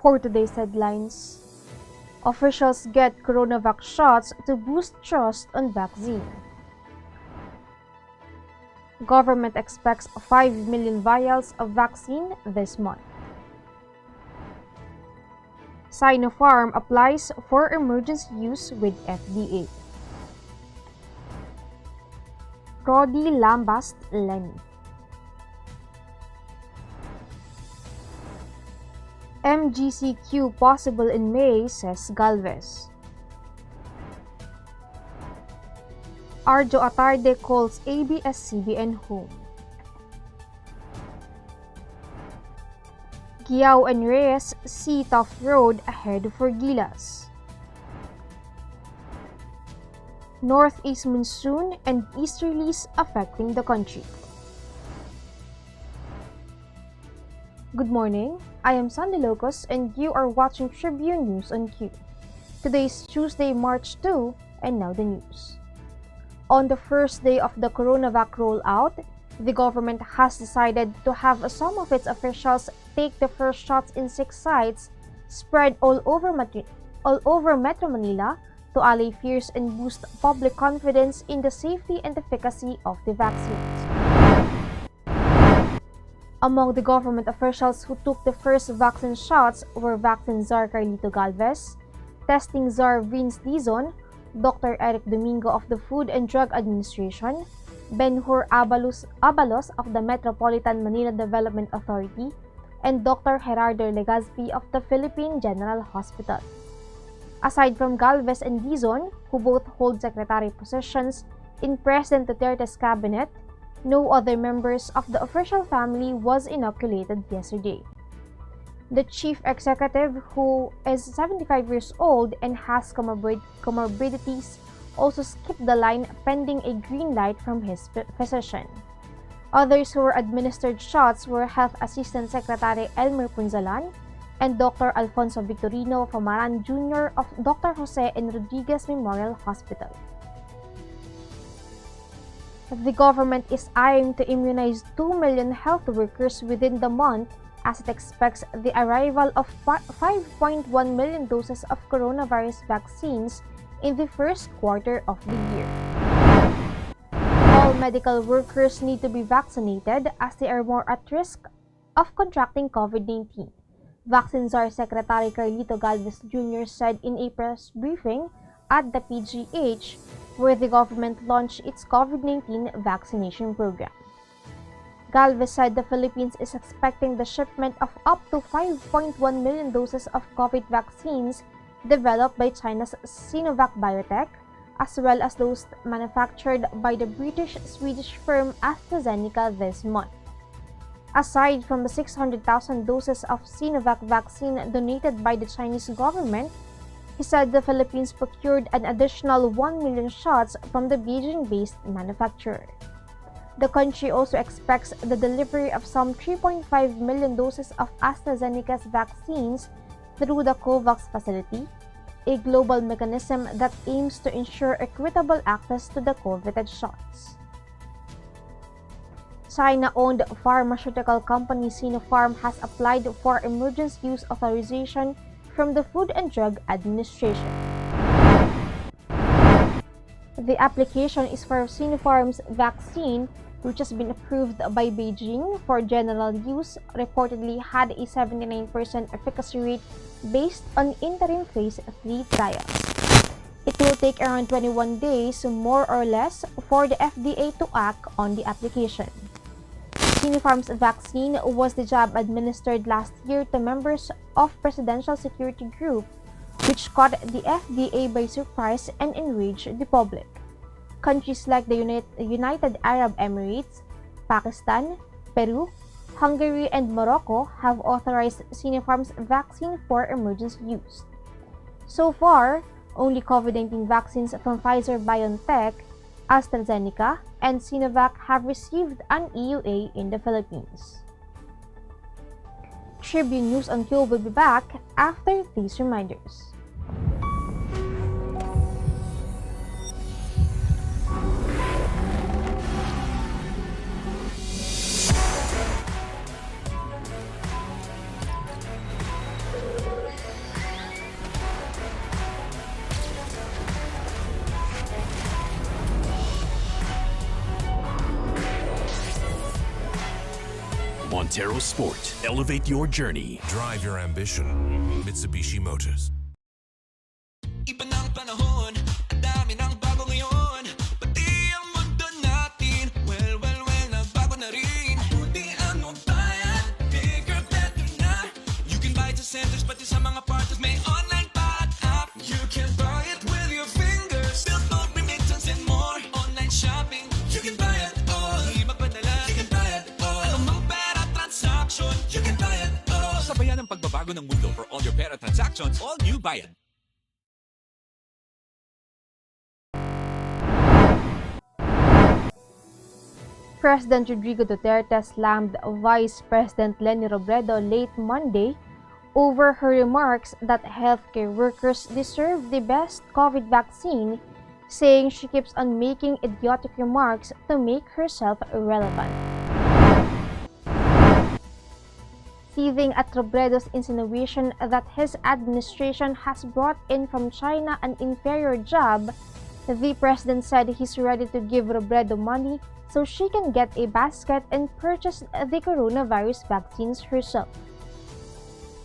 For today's headlines, officials get Coronavac shots to boost trust on vaccine. Government expects 5 million vials of vaccine this month. Sinopharm applies for emergency use with FDA. Rody lambasts Leni. MGCQ possible in May, says Galvez. Arjo Atayde calls ABS-CBN home. Guiao and Reyes see tough road ahead for Gilas. Northeast monsoon and easterlies affecting the country. Good morning, I am Sandy Locos and you are watching Tribune News on Q. Today is Tuesday, March 2, and now the news. On the first day of the Coronavac rollout, the government has decided to have some of its officials take the first shots in 6 sites spread all over Metro Manila to allay fears and boost public confidence in the safety and efficacy of the vaccines. Among the government officials who took the first vaccine shots were vaccine czar Galvez, testing czar Vince Dizon, Dr. Eric Domingo of the Food and Drug Administration, Ben-Hur Abalos of the Metropolitan Manila Development Authority, and Dr. Gerardo Legazpi of the Philippine General Hospital. Aside from Galvez and Dizon, who both hold secretary positions in President Duterte's cabinet, no other members of the official family was inoculated yesterday. The chief executive, who is 75 years old and has comorbidities, also skipped the line pending a green light from his physician. Others who were administered shots were Health Assistant Secretary Elmer Punzalan and Dr. Alfonso Victorino Famaran Jr. of Dr. Jose N. Rodriguez Memorial Hospital. The government is eyeing to immunize 2 million health workers within the month as it expects the arrival of 5.1 million doses of coronavirus vaccines in the first quarter of the year. All medical workers need to be vaccinated as they are more at risk of contracting COVID-19. Vaccine Czar Secretary Carlito Galvez Jr. said in a press briefing at the PGH, where the government launched its COVID-19 vaccination program. Galvez said the Philippines is expecting the shipment of up to 5.1 million doses of COVID vaccines developed by China's Sinovac Biotech, as well as those manufactured by the British-Swedish firm AstraZeneca this month. Aside from the 600,000 doses of Sinovac vaccine donated by the Chinese government, he said the Philippines procured an additional 1 million shots from the Beijing-based manufacturer. The country also expects the delivery of some 3.5 million doses of AstraZeneca's vaccines through the COVAX facility, a global mechanism that aims to ensure equitable access to the coveted shots. China-owned pharmaceutical company Sinopharm has applied for emergency use authorization from the Food and Drug Administration. The application is for Sinopharm's vaccine, which has been approved by Beijing for general use, reportedly had a 79% efficacy rate based on interim phase 3 trials. It will take around 21 days, more or less, for the FDA to act on the application. Sinopharm's vaccine was the jab administered last year to members of Presidential Security Group, which caught the FDA by surprise and enraged the public. Countries like the United Arab Emirates, Pakistan, Peru, Hungary, and Morocco have authorized Sinopharm's vaccine for emergency use. So far, only COVID-19 vaccines from Pfizer-BioNTech, AstraZeneca, and Sinovac have received an EUA in the Philippines. Tribune News on Q will be back after these reminders. Intero Sport. Elevate your journey. Drive your ambition. Mitsubishi Motors. Iba ng panahon, ang dami ng bago ngayon. Pati ang mundo natin, well, nagbago na rin. Buti ang bayan, bigger, better na. You can buy it sa centers, pati sa mga partners, may online pa at app. You can buy it with your fingers, still don't remittance and more. Online shopping, you can buy it all. Di magpadala, you can buy it all. Anumang pera transaction, you can buy it all. Sabayan ang pagbabago ng mundo for all your pera transactions, all new Bayad. President Rodrigo Duterte slammed Vice President Leni Robredo late Monday over her remarks that healthcare workers deserve the best COVID vaccine, saying she keeps on making idiotic remarks to make herself relevant. Seething at Robredo's insinuation that his administration has brought in from China an inferior jab, the president said he's ready to give Robredo money so she can get a basket and purchase the coronavirus vaccines herself.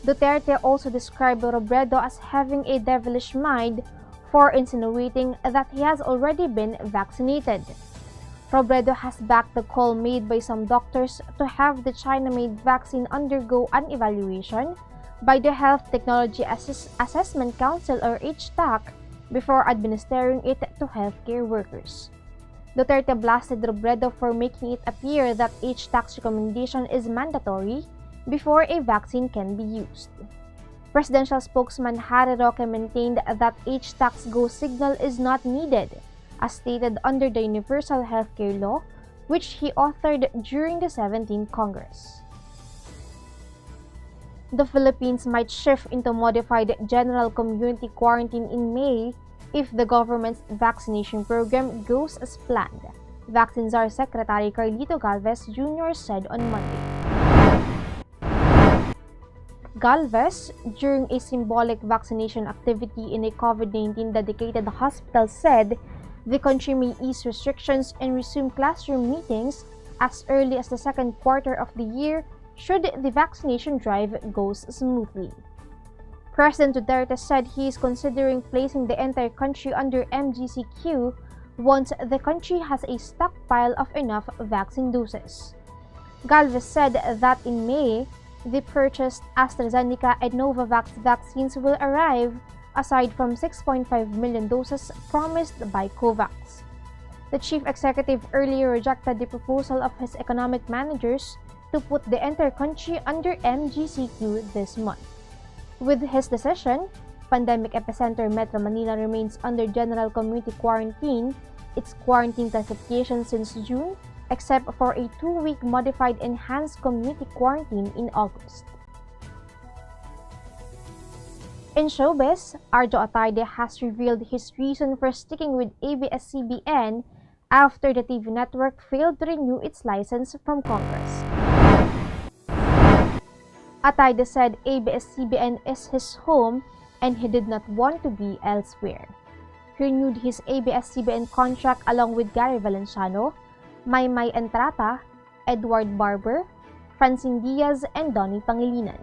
Duterte also described Robredo as having a devilish mind for insinuating that he has already been vaccinated. Robredo has backed the call made by some doctors to have the China-made vaccine undergo an evaluation by the Health Technology Assessment Council or HTAC before administering it to healthcare workers. Duterte blasted Robredo for making it appear that HTAC's recommendation is mandatory before a vaccine can be used. Presidential spokesman Harry Roque maintained that HTAC's go signal is not needed, as stated under the Universal Healthcare Law, which he authored during the 17th Congress. The Philippines might shift into modified general community quarantine in May if the government's vaccination program goes as planned, Vaccine Czar Secretary Carlito Galvez Jr. said on Monday. Galvez, during a symbolic vaccination activity in a COVID-19 dedicated hospital, said the country may ease restrictions and resume classroom meetings as early as the second quarter of the year should the vaccination drive goes smoothly. President Duterte said he is considering placing the entire country under MGCQ once the country has a stockpile of enough vaccine doses. Galvez said that in May, the purchased AstraZeneca and Novavax vaccines will arrive, aside from 6.5 million doses promised by COVAX. The chief executive earlier rejected the proposal of his economic managers to put the entire country under MGCQ this month. With his decision, pandemic epicenter Metro Manila remains under general community quarantine, its quarantine classification since June, except for a 2-week modified enhanced community quarantine in August. In showbiz, Arjo Atayde has revealed his reason for sticking with ABS-CBN after the TV network failed to renew its license from Congress. Atayde said ABS-CBN is his home and he did not want to be elsewhere. He renewed his ABS-CBN contract along with Gary Valenciano, Maymay Entrata, Edward Barber, Francine Diaz, and Donnie Pangilinan.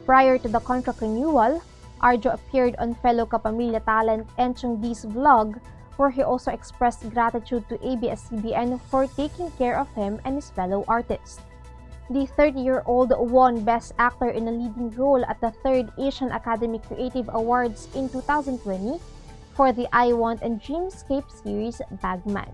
Prior to the contract renewal, Arjo appeared on fellow Kapamilya talent Enchong D's vlog, where he also expressed gratitude to ABS-CBN for taking care of him and his fellow artists. The 30-year-old won Best Actor in a Leading Role at the 3rd Asian Academy Creative Awards in 2020 for the I Want and Dreamscape series Bagman.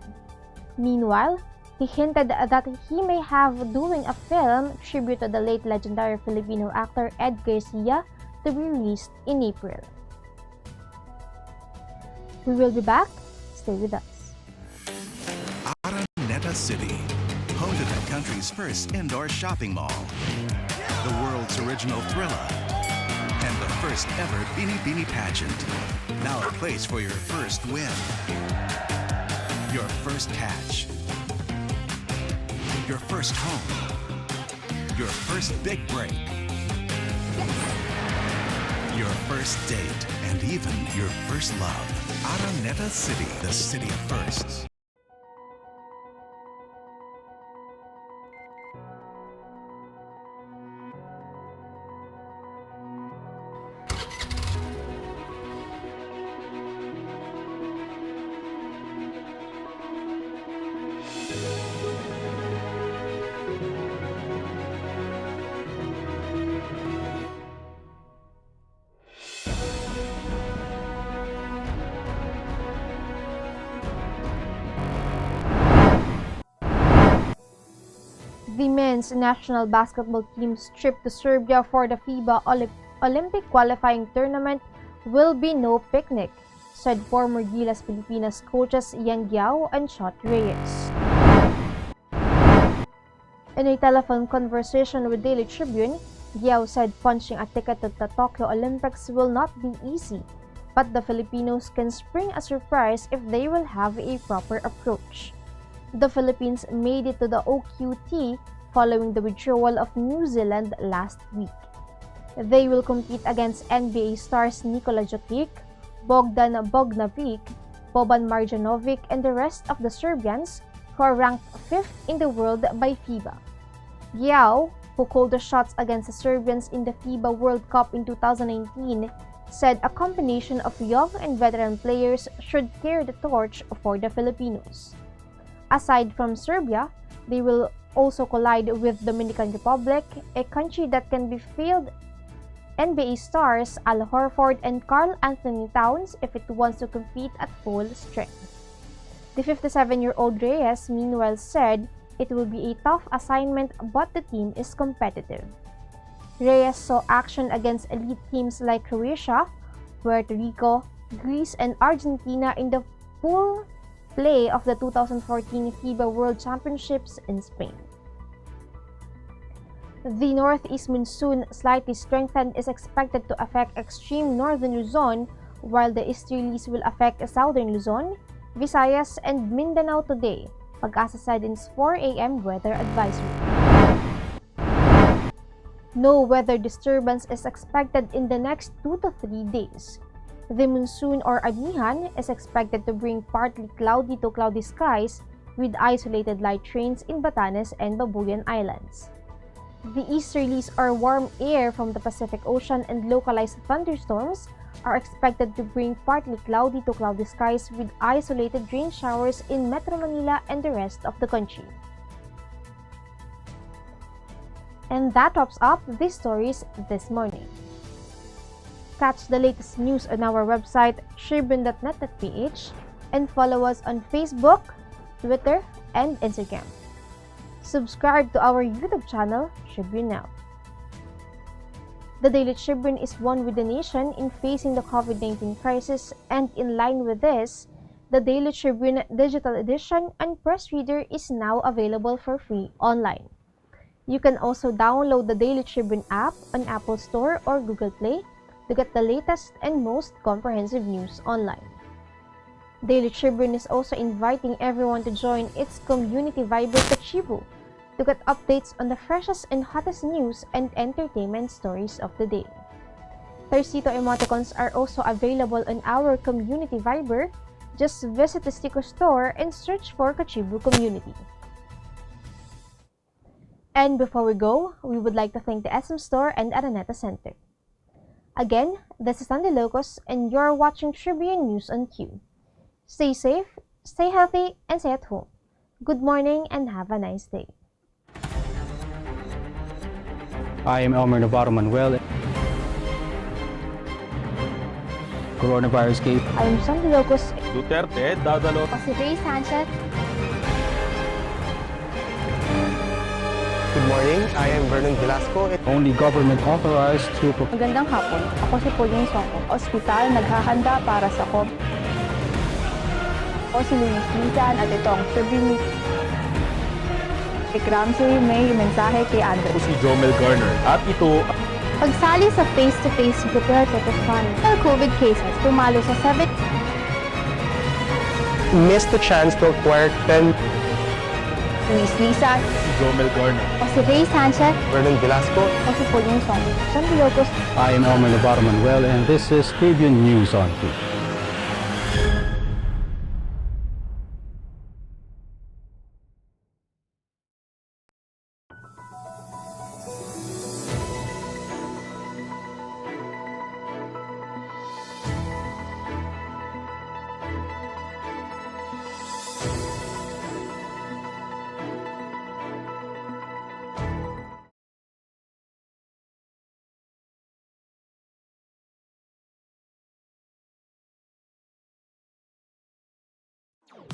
Meanwhile, he hinted that he may have doing a film tribute to the late legendary Filipino actor Ed Garcia to be released in April. We will be back. Stay with us. Araneta City, home to the country's first indoor shopping mall, the world's original Thrilla, and the first ever Bini Bini pageant. Now a place for your first win, your first catch, your first home, your first big break, your first date, and even your first love. Araneta City, the city of firsts. The men's national basketball team's trip to Serbia for the FIBA Olympic qualifying tournament will be no picnic, said former Gilas Pilipinas coaches Guiao and Reyes. In a telephone conversation with Daily Tribune, Guiao said punching a ticket to the Tokyo Olympics will not be easy, but the Filipinos can spring a surprise if they will have a proper approach. The Philippines made it to the OQT following the withdrawal of New Zealand last week. They will compete against NBA stars Nikola Jokic, Bogdan Bogdanovic, Boban Marjanovic, and the rest of the Serbians who are ranked 5th in the world by FIBA. Guiao, who called the shots against the Serbians in the FIBA World Cup in 2019, said a combination of young and veteran players should carry the torch for the Filipinos. Aside from Serbia, they will also collide with Dominican Republic, a country that can be filled NBA stars Al Horford and Karl Anthony Towns if it wants to compete at full strength. The 57-year-old Reyes meanwhile said it will be a tough assignment but the team is competitive. Reyes saw action against elite teams like Croatia, Puerto Rico, Greece, and Argentina in the pool play of the 2014 FIBA World Championships in Spain. The northeast monsoon, slightly strengthened, is expected to affect extreme northern Luzon, while the easterlies will affect southern Luzon, Visayas, and Mindanao today, Pag-asa said in its 4 a.m. weather advisory. No weather disturbance is expected in the next 2 to 3 days. The monsoon or amihan is expected to bring partly cloudy to cloudy skies with isolated light rains in Batanes and Babuyan Islands. The easterlies or warm air from the Pacific Ocean and localized thunderstorms are expected to bring partly cloudy to cloudy skies with isolated rain showers in Metro Manila and the rest of the country. And that wraps up these stories this morning. Catch the latest news on our website tribune.net.ph and follow us on Facebook, Twitter, and Instagram. Subscribe to our YouTube channel, Tribune Now. The Daily Tribune is one with the nation in facing the COVID-19 crisis, and in line with this, the Daily Tribune Digital Edition and Press Reader is now available for free online. You can also download the Daily Tribune app on Apple Store or Google Play to get the latest and most comprehensive news online. Daily Tribune is also inviting everyone to join its community Viber Kachibu to get updates on the freshest and hottest news and entertainment stories of the day. Tercito emoticons are also available on our community Viber. Just visit the sticker store and search for Kachibu Community. And before we go, we would like to thank the SM Store and Araneta Center. Again, this is Sandy Locos and you're watching Tribune News on Q. Stay safe, stay healthy, and stay at home. Good morning and have a nice day. I am Elmer Navarro Manuel. Coronavirus case. I am Sandy Locos. Duterte, dadalo. Si Reyes Sanchez. Good morning, I am Vernon Velasco. Only government authorized to Magandang hapon. Ako si Pauline Soko. Ospital naghahanda para sa COVID. Ako si Luis Lisan at ito ang Tribune News. Kay Ramsey may mensahe kay Andrew. Si Jomel Garner. At ito, Pagsali sa face-to-face prepare to define. COVID cases tumalo sa 7. Missed the chance to acquire 10. Luis Lisan. si Jomel Garner. O si Reyes Sanchez. Vernon Velasco. O si Pauline Soko. Sandy Locos. I am Elmer Navarro Manuel and this is Tribune News on Q.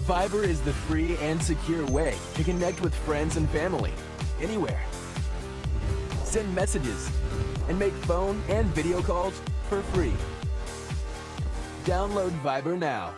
Viber is the free and secure way to connect with friends and family. anywhere. Send messages and make phone and video calls for free. Download Viber now.